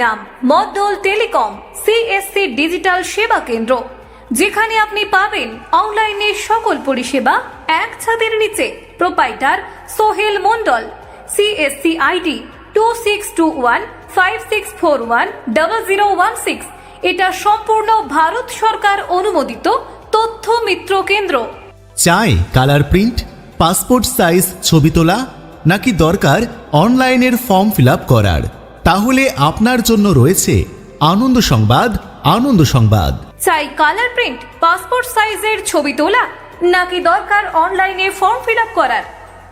নাম Mondal telecom CSC digital সেবা কেন্দ্র, যেখানে আপনি পাবেন অনলাইনে সকল পরিষেবা এক ছাদের নিচে। Proprietor Sohel Mondal, CSC ID 262156410016। এটা সম্পূর্ণ ভারত সরকার অনুমোদিত তথ্য মিত্র কেন্দ্র। চাই কালার প্রিন্ট, পাসপোর্ট সাইজ ছবি তোলা, নাকি দরকার অনলাইনের ফর্ম ফিল আপ করার? তাহলে আপনার জন্য রয়েছে আনন্দ সংবাদ। আনন্দ সংবাদ। চাই কালার প্রিন্ট, পাসপোর্ট সাইজের ছবি তোলা, নাকি দরকার অনলাইনে ফর্ম ফিল আপ করার?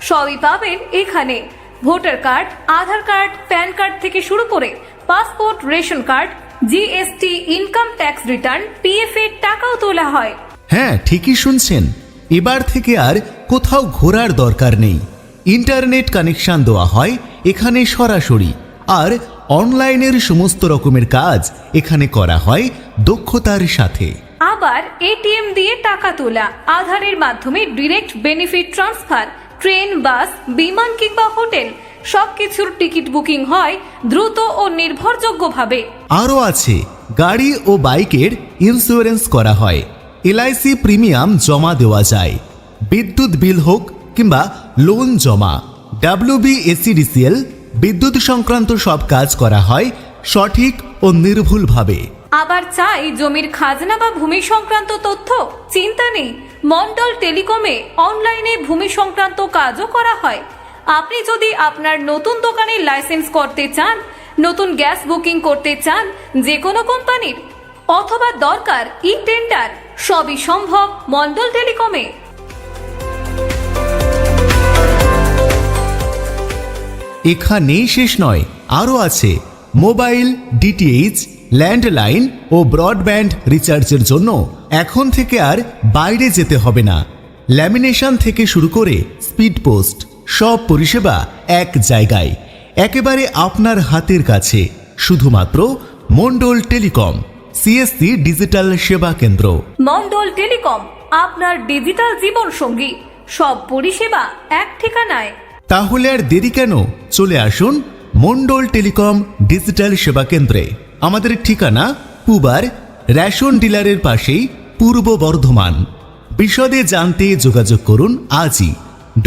সবই পাবেন এখানে। ভোটার কার্ড, আধার কার্ড, প্যান কার্ড থেকে শুরু করে passport, ration card, GST, income tax return, PF এর টাকাও তোলা হয়। হ্যাঁ, ঠিকই শুনছেন। এবার থেকে আর কোথাও ঘোরার দরকার নেই। ইন্টারনেট কানেকশন দেওয়া হয় এখানে সরাসরি, আর অনলাইনের সমস্ত রকমের কাজ এখানে করা হয় দক্ষতার সাথে। আবার এটিএম দিয়ে টাকা তোলা, আধারের মাধ্যমে ডিরেক্ট বেনিফিট ট্রান্সফার, ট্রেন, বাস, বিমান কিংবা হোটেল সবকিছুর টিকিট বুকিং হয় দ্রুত ও নির্ভরযোগ্যভাবে। আরও আছে গাড়ি ও বাইকের ইন্স্যুরেন্স করা হয়, এলআইসি প্রিমিয়াম জমা দেওয়া যায়, বিদ্যুৎ বিল হোক কিংবা লোন জমা, WBSCDCL বিদ্যুৎ সংক্রান্ত সব কাজ করা হয় সঠিক ও নির্ভুলভাবে। আবার চাই জমির খাজনা বা ভূমি সংক্রান্ত তথ্য? চিন্তা নেই, মন্ডল টেলিকমে অনলাইনে ভূমি সংক্রান্ত কাজও করা হয়। আপনি যদি আপনার নতুন দোকানের লাইসেন্স করতে চান, নতুন গ্যাস বুকিং করতে চান যে কোনো কোম্পানির, অথবা দরকার ই টেন্ডার, সবই সম্ভব মন্ডল টেলিকমে। এখানেই শেষ নয়, আরও আছে মোবাইল, ডিটিএইচ, ল্যান্ডলাইন ও ব্রডব্যান্ড রিচার্জের জন্য এখন থেকে আর বাইরে যেতে হবে না। ল্যামিনেশন থেকে শুরু করে স্পিড পোস্ট, সব পরিষেবা এক জায়গায়, একেবারে আপনার হাতের কাছে। শুধুমাত্র মন্ডল টেলিকম সিএসসি ডিজিটাল সেবা কেন্দ্র। মন্ডল টেলিকম আপনার ডিজিটাল জীবন সঙ্গী, সব পরিষেবা এক ঠিকানায়। তাহলে আর দেরি কেন? চলে আসুন মন্ডল টেলিকম ডিজিটাল সেবা কেন্দ্রে। আমাদের ঠিকানা পুবার রেশন ডিলারের পাশেই, পূর্ব বর্ধমান। বিশদে জানতে যোগাযোগ করুন আজই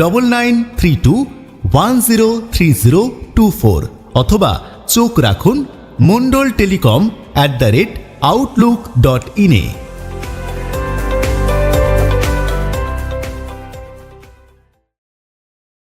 9932103024 অথবা চোখ রাখুন মন্ডল টেলিকম @outlook.in-এ।